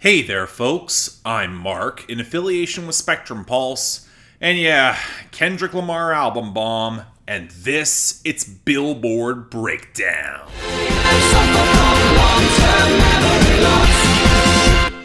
Hey there, folks. I'm Mark, in affiliation with Spectrum Pulse. And yeah, Kendrick Lamar album bomb. And this, it's Billboard Breakdown.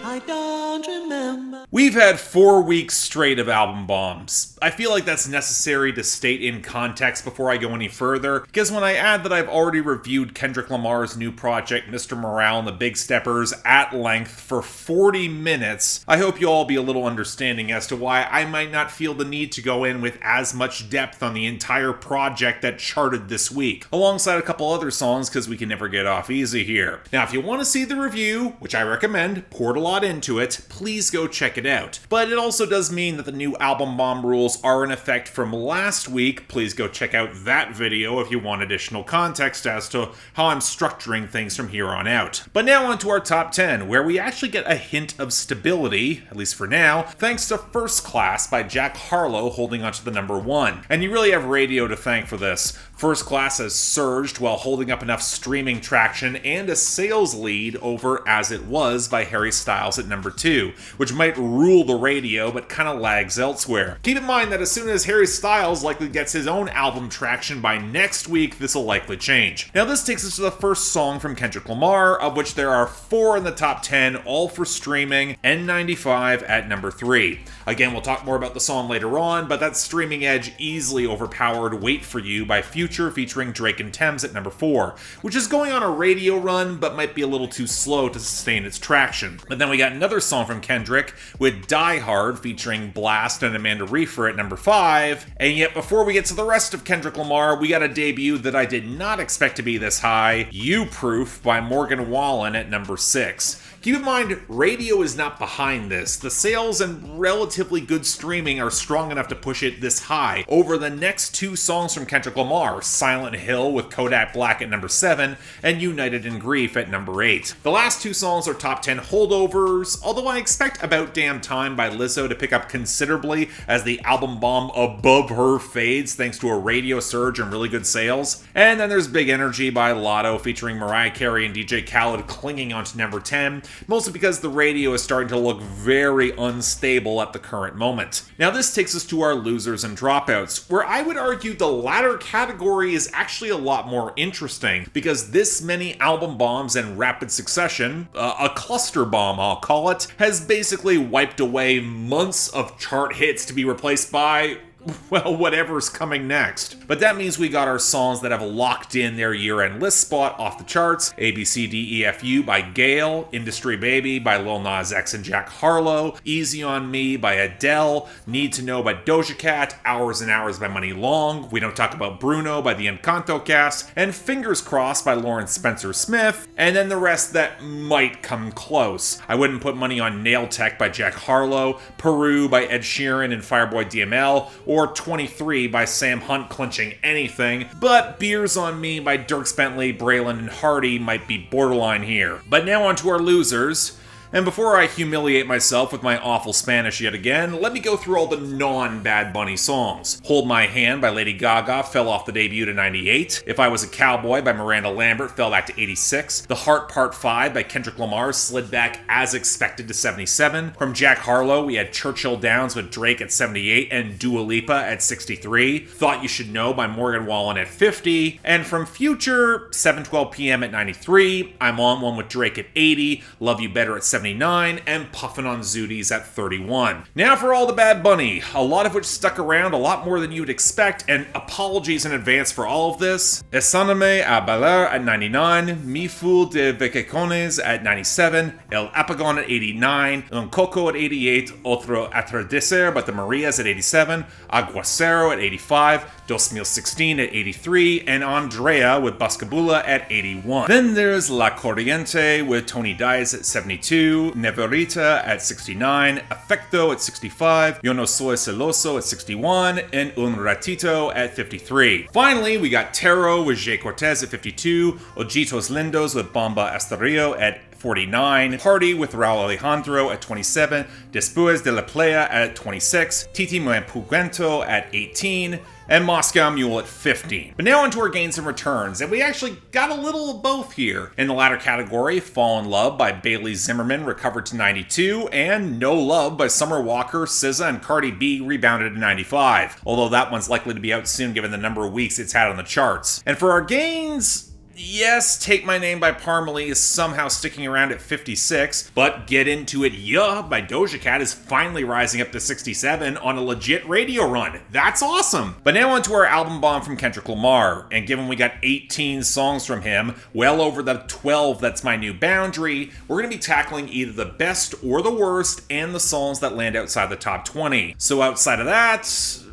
I don't remember. We've had 4 weeks straight of album bombs. I feel like that's necessary to state in context before I go any further, because when I add that I've already reviewed Kendrick Lamar's new project, Mr. Morale and the Big Steppers, at length for 40 minutes, I hope you'll all be a little understanding as to why I might not feel the need to go in with as much depth on the entire project that charted this week, alongside a couple other songs because we can never get off easy here. Now, if you want to see the review, which I recommend, poured a lot into it, please go check it out. But it also does mean that the new album bomb rules are in effect from last week. Please go check out that video if you want additional context as to how I'm structuring things from here on out. But now on to our top 10, where we actually get a hint of stability, at least for now, thanks to First Class by Jack Harlow holding onto the number 1. And you really have radio to thank for this. First Class has surged while holding up enough streaming traction and a sales lead over As It Was by Harry Styles at number 2, which might rule the radio but kind of lags elsewhere. Keep in mind that as soon as Harry Styles likely gets his own album traction by next week, this will likely change. Now this takes us to the first song from Kendrick Lamar, of which there are 4 in the top 10, all for streaming, N95 at number 3. Again, we'll talk more about the song later on, but that streaming edge easily overpowered Wait For You by Future featuring Drake and Thames at number 4, which is going on a radio run but might be a little too slow to sustain its traction. But then we got another song from Kendrick with Die Hard featuring Blast and Amanda Reifer at number 5, and yet before we get to the rest of Kendrick Lamar, we got a debut that I did not expect to be this high, You Proof by Morgan Wallen at number 6. Keep in mind, radio is not behind this. The sales and relatively good streaming are strong enough to push it this high over the next 2 songs from Kendrick Lamar, Silent Hill with Kodak Black at number 7 and United in Grief at number 8. The last 2 songs are top 10 holdovers, although I expect About Damn Time by Lizzo to pick up considerably as the album bomb Above Her fades thanks to a radio surge and really good sales. And then there's Big Energy by Lotto featuring Mariah Carey and DJ Khaled clinging onto number 10, mostly because the radio is starting to look very unstable at the current moment. Now this takes us to our losers and dropouts, where I would argue the latter category is actually a lot more interesting, because this many album bombs in rapid succession, a cluster bomb I'll call it, has basically wiped away months of chart hits to be replaced by, well, whatever's coming next. But that means we got our songs that have locked in their year-end list spot off the charts. ABCDEFU by Gale, Industry Baby by Lil Nas X and Jack Harlow, Easy on Me by Adele, Need to Know by Doja Cat, Hours and Hours by Money Long, We Don't Talk About Bruno by the Encanto Cast, and Fingers Crossed by Lawrence Spencer Smith, and then the rest that might come close. I wouldn't put money on Nail Tech by Jack Harlow, Peru by Ed Sheeran and Fireboy DML, or 23 by Sam Hunt clinching anything, but Beers on Me by Dierks Bentley, Braylon, and Hardy might be borderline here. But now on to our losers. And before I humiliate myself with my awful Spanish yet again, let me go through all the non-Bad Bunny songs. Hold My Hand by Lady Gaga fell off the debut to 98. If I Was a Cowboy by Miranda Lambert fell back to 86. The Heart Part 5 by Kendrick Lamar slid back as expected to 77. From Jack Harlow, we had Churchill Downs with Drake at 78 and Dua Lipa at 63. Thought You Should Know by Morgan Wallen at 50. And from Future, 7:12 p.m. at 93. I'm On One with Drake at 80. Love You Better at 79. And Puffin' on Zooties at 31. Now for all the Bad Bunny, a lot of which stuck around a lot more than you'd expect, and apologies in advance for all of this. Enséñame a Bailar at 99, Mi Fool de Vacaciones at 97, El Apagón at 89, Un Coco at 88, Otro Atardecer by the Marias at 87, Aguacero at 85, 2016 at 83, and Andrea with Bascabula at 81. Then there's La Corriente with Tony Diaz at 72, Neverita at 69, Afecto at 65, Yo No Soy Celoso at 61, and Un Ratito at 53. Finally, we got Tero with Jay Cortez at 52, Ojitos Lindos with Bomba Estéreo at 49, Party with Raul Alejandro at 27, Después de la Playa at 26, Titi Muy Pugento at 18, and Moscow Mule at 15. But now onto our gains and returns, and we actually got a little of both here. In the latter category, Fall in Love by Bailey Zimmerman recovered to 92, and No Love by Summer Walker, SZA, and Cardi B rebounded to 95, although that one's likely to be out soon given the number of weeks it's had on the charts. And for our gains, yes, Take My Name by Parmalee is somehow sticking around at 56, but Get Into It Yeah by Doja Cat is finally rising up to 67 on a legit radio run. That's awesome! But now onto our album bomb from Kendrick Lamar, and given we got 18 songs from him, well over the 12 that's my new boundary, we're going to be tackling either the best or the worst and the songs that land outside the top 20. So outside of that,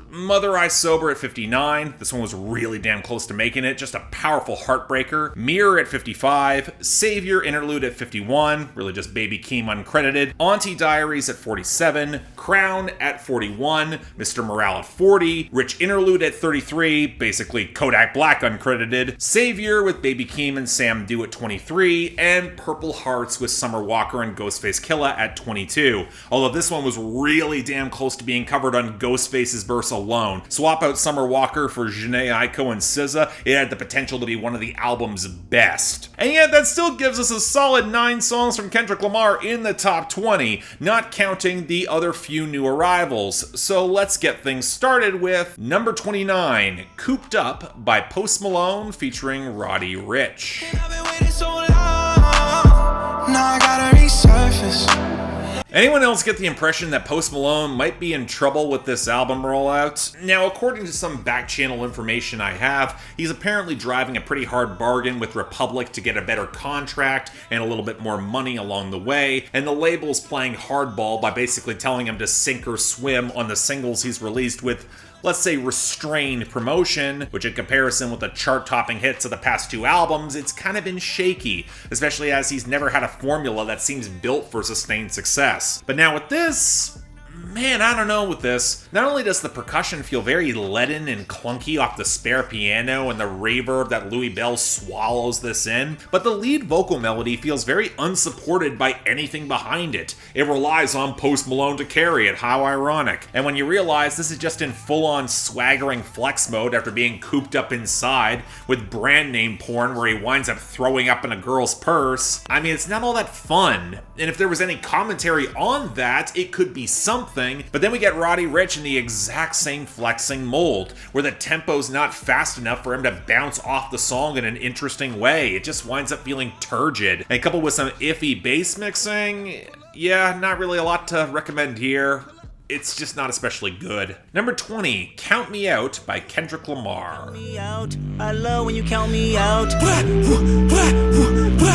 Mother I Sober at 59. This one was really damn close to making it. Just a powerful heartbreaker. Mirror at 55. Savior Interlude at 51. Really just Baby Keem uncredited. Auntie Diaries at 47. Crown at 41. Mr. Morale at 40. Ricch Interlude at 33. Basically Kodak Black uncredited. Savior with Baby Keem and Sam Dew at 23. And Purple Hearts with Summer Walker and Ghostface Killah at 22. Although this one was really damn close to being covered on Ghostface's verse alone. Swap out Summer Walker for Jhené Aiko and SZA, it had the potential to be one of the album's best. And yet that still gives us a solid 9 songs from Kendrick Lamar in the top 20, not counting the other few new arrivals. So let's get things started with number 29, Cooped Up by Post Malone featuring Roddy Ricch. I've been waiting so long, now I gotta resurface. Anyone else get the impression that Post Malone might be in trouble with this album rollout? Now, according to some back channel information I have, he's apparently driving a pretty hard bargain with Republic to get a better contract and a little bit more money along the way, and the label's playing hardball by basically telling him to sink or swim on the singles he's released with, let's say, restrained promotion, which in comparison with the chart-topping hits of the past 2 albums, it's kind of been shaky, especially as he's never had a formula that seems built for sustained success. But now with this, man, I don't know with this. Not only does the percussion feel very leaden and clunky off the spare piano and the reverb that Louis Bell swallows this in, but the lead vocal melody feels very unsupported by anything behind it. It relies on Post Malone to carry it, how ironic. And when you realize this is just in full-on swaggering flex mode after being cooped up inside with brand name porn where he winds up throwing up in a girl's purse, I mean, it's not all that fun. And if there was any commentary on that, it could be something. But then we get Roddy Ricch in the exact same flexing mold, where the tempo's not fast enough for him to bounce off the song in an interesting way. It just winds up feeling turgid. And coupled with some iffy bass mixing, yeah, not really a lot to recommend here. It's just not especially good. Number 20, Count Me Out by Kendrick Lamar. I love when you count me out.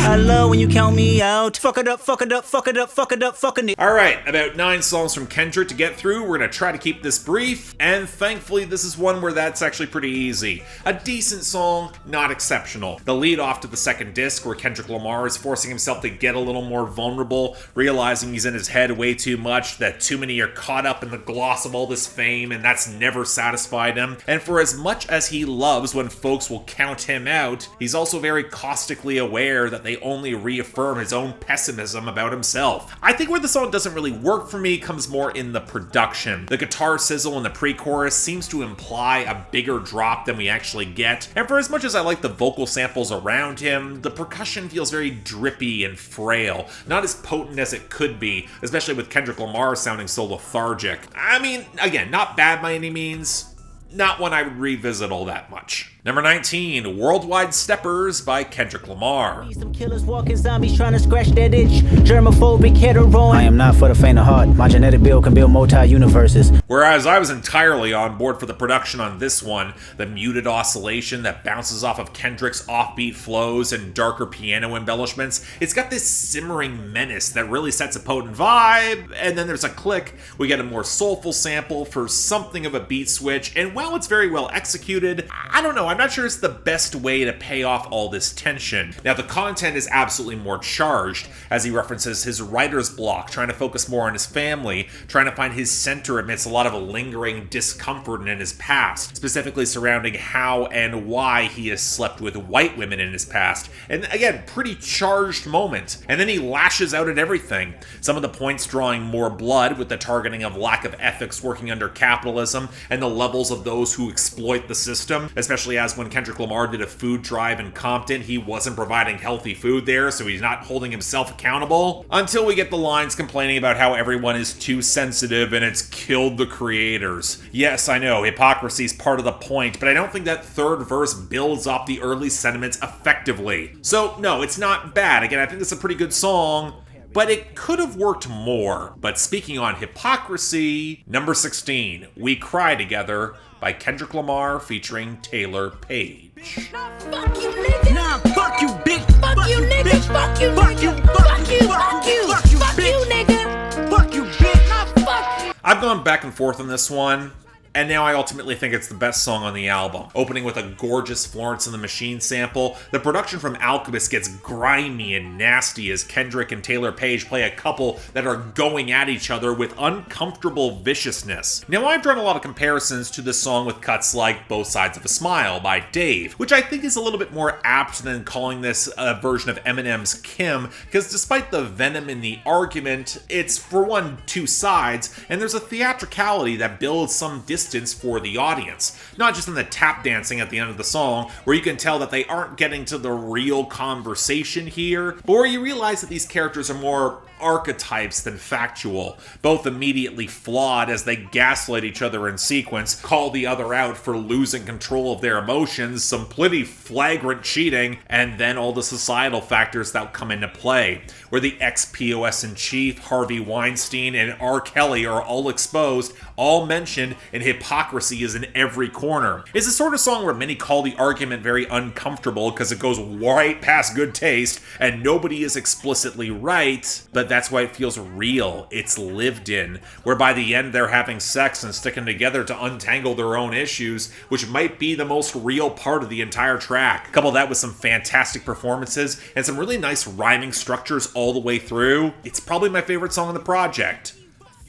I love when you count me out. Fuck it up, fuck it up, fuck it up, fuck it up, fucking it. Alright, about 9 songs from Kendrick to get through. We're gonna try to keep this brief, and thankfully this is one where that's actually pretty easy. A decent song, not exceptional. The lead off to the second disc, where Kendrick Lamar is forcing himself to get a little more vulnerable, realizing he's in his head way too much, that too many are caught up in the gloss of all this fame, and that's never satisfied him. And for as much as he loves when folks will count him out, he's also very caustically aware that they only reaffirm his own pessimism about himself. I think where the song doesn't really work for me comes more in the production. The guitar sizzle in the pre-chorus seems to imply a bigger drop than we actually get, and for as much as I like the vocal samples around him, the percussion feels very drippy and frail, not as potent as it could be, especially with Kendrick Lamar sounding so lethargic. I mean, again, not bad by any means, not one I would revisit all that much. Number 19, Worldwide Steppers by Kendrick Lamar. Some killers walking zombies trying to scratch that itch. Germophobic hetero. I am not for the faint of heart. My genetic build can build multi-universes. Whereas I was entirely on board for the production on this one, the muted oscillation that bounces off of Kendrick's offbeat flows and darker piano embellishments, it's got this simmering menace that really sets a potent vibe, and then there's a click, we get a more soulful sample for something of a beat switch, and while it's very well executed, I don't know, I'm not sure it's the best way to pay off all this tension. Now, the content is absolutely more charged, as he references his writer's block, trying to focus more on his family, trying to find his center amidst a lot of lingering discomfort in his past, specifically surrounding how and why he has slept with white women in his past. And again, pretty charged moment. And then he lashes out at everything. Some of the points drawing more blood, with the targeting of lack of ethics working under capitalism and the levels of those who exploit the system, especially as when Kendrick Lamar did a food drive in Compton, he wasn't providing healthy food there, so he's not holding himself accountable. Until we get the lines complaining about how everyone is too sensitive and it's killed the creators. Yes, I know, hypocrisy is part of the point, but I don't think that third verse builds up the early sentiments effectively. So no, it's not bad. Again, I think it's a pretty good song, but it could have worked more. But speaking on hypocrisy, number 16, We Cry Together by Kendrick Lamar featuring Taylour Paige. Fuck you, nigga. Nah, fuck you, bitch. Fuck you, nigga. Fuck you, fuck you, fuck you, fuck you, fuck you, nigga. Fuck you, bitch. Nah, fuck you. I've gone back and forth on this one, and now I ultimately think it's the best song on the album. Opening with a gorgeous Florence and the Machine sample, the production from Alchemist gets grimy and nasty as Kendrick and Taylour Paige play a couple that are going at each other with uncomfortable viciousness. Now, I've drawn a lot of comparisons to this song with cuts like Both Sides of a Smile by Dave, which I think is a little bit more apt than calling this a version of Eminem's Kim, because despite the venom in the argument, it's for one, two sides, and there's a theatricality that builds some distance for the audience. Not just in the tap dancing at the end of the song, where you can tell that they aren't getting to the real conversation here, but where you realize that these characters are more archetypes than factual, both immediately flawed as they gaslight each other in sequence, call the other out for losing control of their emotions, some pretty flagrant cheating, and then all the societal factors that come into play, where the ex-POS in chief, Harvey Weinstein, and R. Kelly are all exposed, all mentioned, and hypocrisy is in every corner. It's the sort of song where many call the argument very uncomfortable because it goes right past good taste, and nobody is explicitly right, but that's why it feels real. It's lived in, where by the end they're having sex and sticking together to untangle their own issues, which might be the most real part of the entire track. Couple that with some fantastic performances and some really nice rhyming structures all the way through. It's probably my favorite song on the project.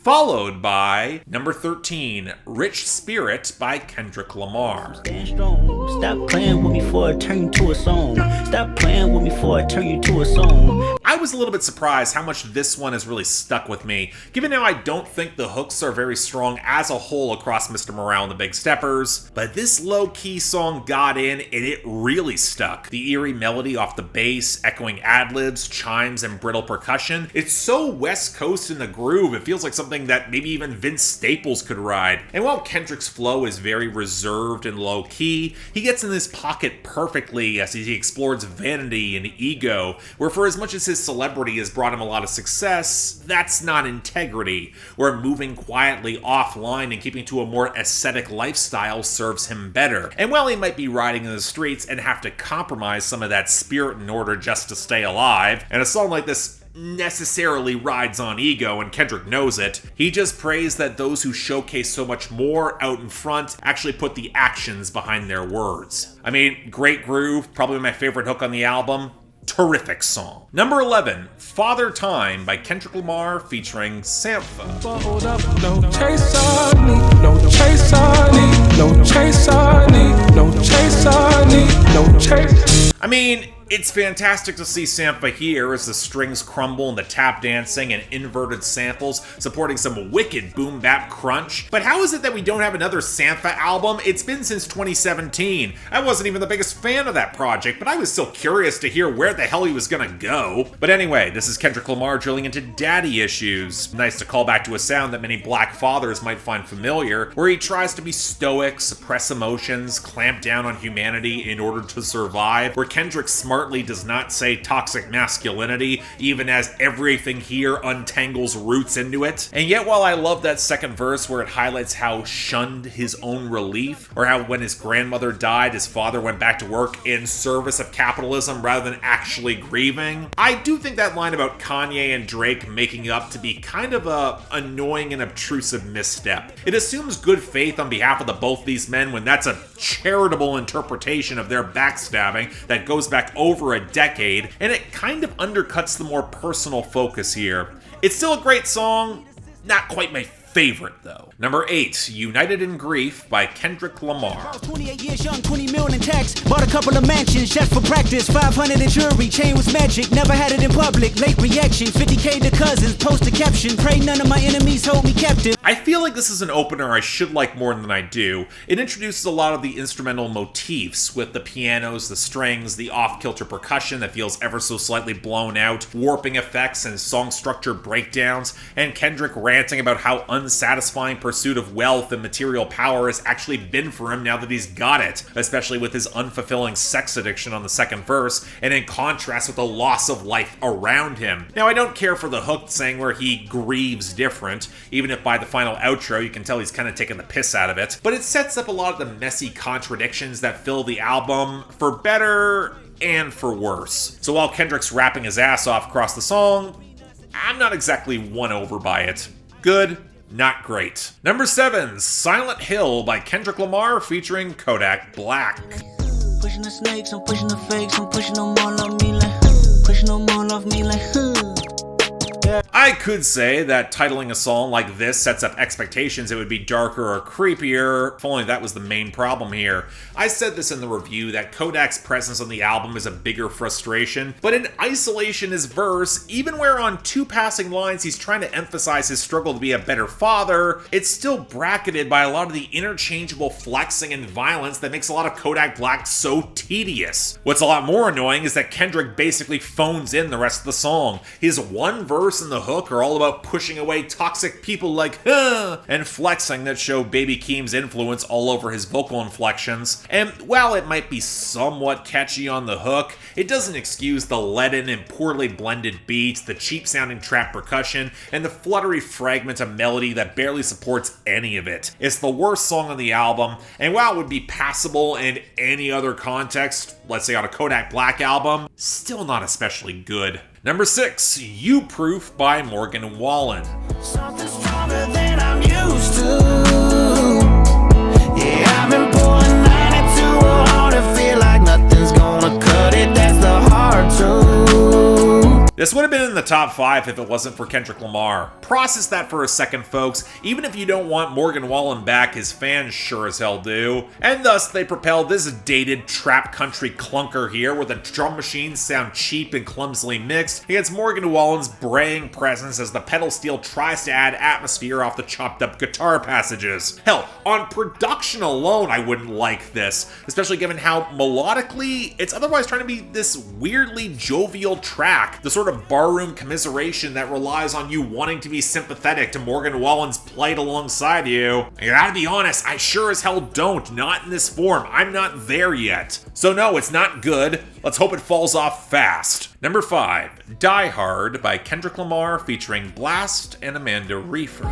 Followed by number 13, Rich Spirit by Kendrick Lamar. Stand strong. Stop playing with me before I turn you to a song. Stop playing with me before I turn you to a song. I was a little bit surprised how much this one has really stuck with me, given how I don't think the hooks are very strong as a whole across Mr. Morale and the Big Steppers, but this low-key song got in and it really stuck. The eerie melody off the bass, echoing ad-libs, chimes, and brittle percussion, it's so West Coast in the groove, it feels like something that maybe even Vince Staples could ride. And while Kendrick's flow is very reserved and low-key, he gets in his pocket perfectly as he explores vanity and ego, where for as much as his celebrity has brought him a lot of success, that's not integrity, where moving quietly offline and keeping to a more ascetic lifestyle serves him better. And while he might be riding in the streets and have to compromise some of that spirit in order just to stay alive, and a song like this necessarily rides on ego, and Kendrick knows it, he just prays that those who showcase so much more out in front actually put the actions behind their words. I mean, great groove, probably my favorite hook on the album. Terrific song. Number 11, Father Time by Kendrick Lamar featuring Sampha. No chase on me, no chase on me, no chase on me, no chase on me, no chase. I mean, it's fantastic to see Sampha here as the strings crumble and the tap dancing and inverted samples supporting some wicked boom bap crunch. But how is it that we don't have another Sampha album? It's been since 2017. I wasn't even the biggest fan of that project, but I was still curious to hear where the hell he was gonna go. But anyway, this is Kendrick Lamar drilling into daddy issues. Nice to call back to a sound that many black fathers might find familiar, where he tries to be stoic, suppress emotions, clamp down on humanity in order to survive, where Kendrick's smart smartly does not say toxic masculinity, even as everything here untangles roots into it. And yet while I love that second verse where it highlights how shunned his own relief, or how when his grandmother died, his father went back to work in service of capitalism rather than actually grieving, I do think that line about Kanye and Drake making up to be kind of a annoying and obtrusive misstep. It assumes good faith on behalf of the both these men when that's a charitable interpretation of their backstabbing that goes back over a decade, and it kind of undercuts the more personal focus here. It's still a great song, not quite my favorite though. Number 8, United in Grief by Kendrick Lamar. 28 years young, 20 million in tax. Bought a couple of mansions, chef for practice. 500 in jewelry, chain was magic. Never had it in public, late reaction. 50K to cousins, post a caption. Pray none of my enemies hold me captive. I feel like this is an opener I should like more than I do. It introduces a lot of the instrumental motifs with the pianos, the strings, the off-kilter percussion that feels ever so slightly blown out, warping effects and song structure breakdowns, and Kendrick ranting about how unsatisfying pursuit of wealth and material power has actually been for him now that he's got it, especially with his unfulfilling sex addiction on the second verse, and in contrast with the loss of life around him. Now, I don't care for the hook saying where he grieves different, even if by the final outro you can tell he's kind of taking the piss out of it, but it sets up a lot of the messy contradictions that fill the album, for better and for worse. So while Kendrick's rapping his ass off across the song, I'm not exactly won over by it. Good, not great. Number 7, Silent Hill by Kendrick Lamar featuring Kodak Black. Pushing the snakes, I'm pushing the fakes, I'm pushing them all off me like, pushing them all off me like, I could say that titling a song like this sets up expectations it would be darker or creepier, if only that was the main problem here. I said this in the review that Kodak's presence on the album is a bigger frustration, but in isolation his verse, even where on 2 passing lines he's trying to emphasize his struggle to be a better father, it's still bracketed by a lot of the interchangeable flexing and violence that makes a lot of Kodak Black so tedious. What's a lot more annoying is that Kendrick basically phones in the rest of the song. His one verse and the hook are all about pushing away toxic people like and flexing that show Baby Keem's influence all over his vocal inflections. And while it might be somewhat catchy on the hook, it doesn't excuse the leaden and poorly blended beats, the cheap sounding trap percussion, and the fluttery fragment of melody that barely supports any of it. It's the worst song on the album, and while it would be passable in any other context, let's say on a Kodak Black album, still not especially good. Number 6, You Proof by Morgan Wallen. Something stronger than I'm used to. Yeah, I've been pulling 92 hard to feel like nothing's gonna cut it. That's the hard truth. This would have been in the top 5 if it wasn't for Kendrick Lamar. Process that for a second, folks. Even if you don't want Morgan Wallen back, his fans sure as hell do. And thus, they propel this dated trap country clunker here, where the drum machines sound cheap and clumsily mixed, against Morgan Wallen's braying presence as the pedal steel tries to add atmosphere off the chopped up guitar passages. Hell, on production alone, I wouldn't like this, especially given how melodically it's otherwise trying to be this weirdly jovial track, the sort of barroom commiseration that relies on you wanting to be sympathetic to Morgan Wallen's plight alongside you. I gotta be honest, I sure as hell don't, not in this form. I'm not there yet. So no, it's not good. Let's hope it falls off fast. Number 5, Die Hard by Kendrick Lamar featuring Blast and Amanda Reefer.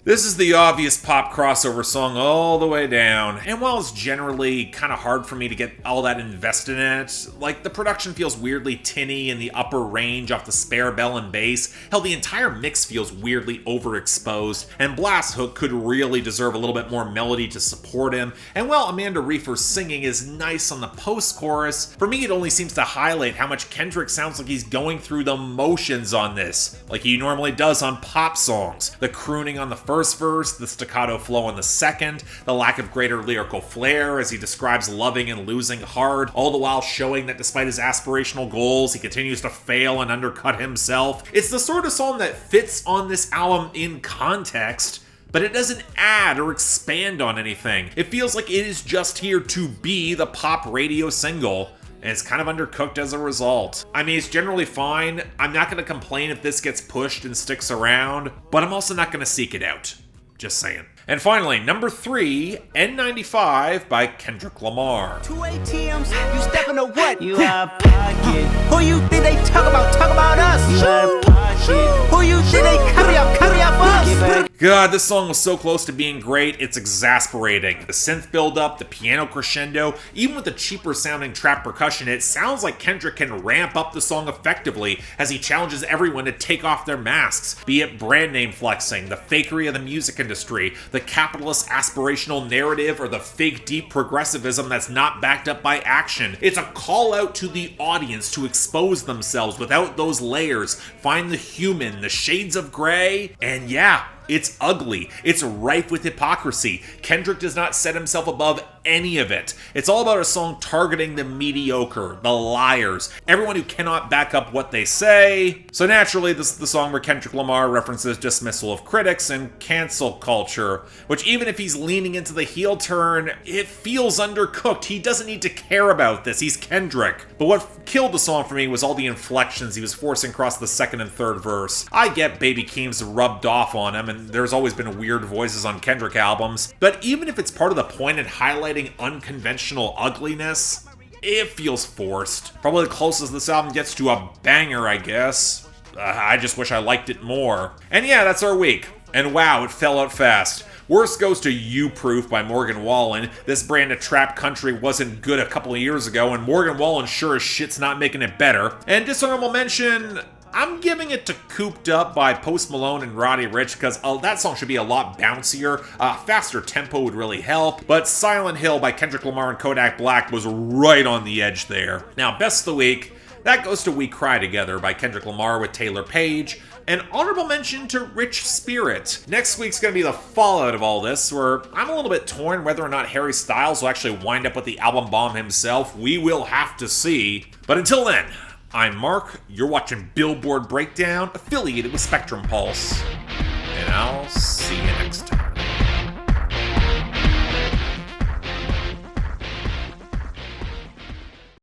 This is the obvious pop crossover song all the way down, and while it's generally kind of hard for me to get all that invested in it, like the production feels weirdly tinny in the upper range off the spare bell and bass, hell the entire mix feels weirdly overexposed, and Blast's hook could really deserve a little bit more melody to support him, and while Amanda Reefer's singing is nice on the post-chorus, for me it only seems to highlight how much Kendrick sounds like he's going through the motions on this, like he normally does on pop songs. The crooning on the first verse, the staccato flow on the second, the lack of greater lyrical flair as he describes loving and losing hard, all the while showing that despite his aspirational goals, he continues to fail and undercut himself. It's the sort of song that fits on this album in context, but it doesn't add or expand on anything. It feels like it is just here to be the pop radio single, and it's kind of undercooked as a result. I mean, it's generally fine. I'm not going to complain if this gets pushed and sticks around, but I'm also not going to seek it out. Just saying. And finally, number 3, N95 by Kendrick Lamar. 2 ATMs, you stepping to what? You out of pocket. Who you think they talk about us? You out of pocket. Who you think they copy up for us? God, this song was so close to being great, it's exasperating. The synth build-up, the piano crescendo, even with the cheaper sounding trap percussion, it sounds like Kendrick can ramp up the song effectively as he challenges everyone to take off their masks, be it brand name flexing, the fakery of the music industry, the capitalist aspirational narrative, or the fake deep progressivism that's not backed up by action. It's a call out to the audience to expose themselves without those layers, find the human, the shades of gray, and yeah, it's ugly. It's rife with hypocrisy. Kendrick does not set himself above any of it. It's all about a song targeting the mediocre, the liars, everyone who cannot back up what they say. So naturally, this is the song where Kendrick Lamar references dismissal of critics and cancel culture, which even if he's leaning into the heel turn, it feels undercooked. He doesn't need to care about this. He's Kendrick. But what killed the song for me was all the inflections he was forcing across the second and third verse. I get Baby Keem's rubbed off on him, and there's always been weird voices on Kendrick albums, but even if it's part of the point in highlighting unconventional ugliness, it feels forced. Probably the closest this album gets to a banger, I guess. I just wish I liked it more. And yeah, that's our week. And wow, it fell out fast. Worst goes to You Proof by Morgan Wallen. This brand of trap country wasn't good a couple of years ago, and Morgan Wallen sure as shit's not making it better. And dishonorable mention, I'm giving it to Cooped Up by Post Malone and Roddy Ricch because that song should be a lot bouncier. Faster tempo would really help. But Silent Hill by Kendrick Lamar and Kodak Black was right on the edge there. Now, best of the week, that goes to We Cry Together by Kendrick Lamar with Taylour Paige. An honorable mention to Rich Spirit. Next week's gonna be the fallout of all this, where I'm a little bit torn whether or not Harry Styles will actually wind up with the album bomb himself. We will have to see. But until then, I'm Mark, you're watching Billboard Breakdown, affiliated with Spectrum Pulse, and I'll see you next time.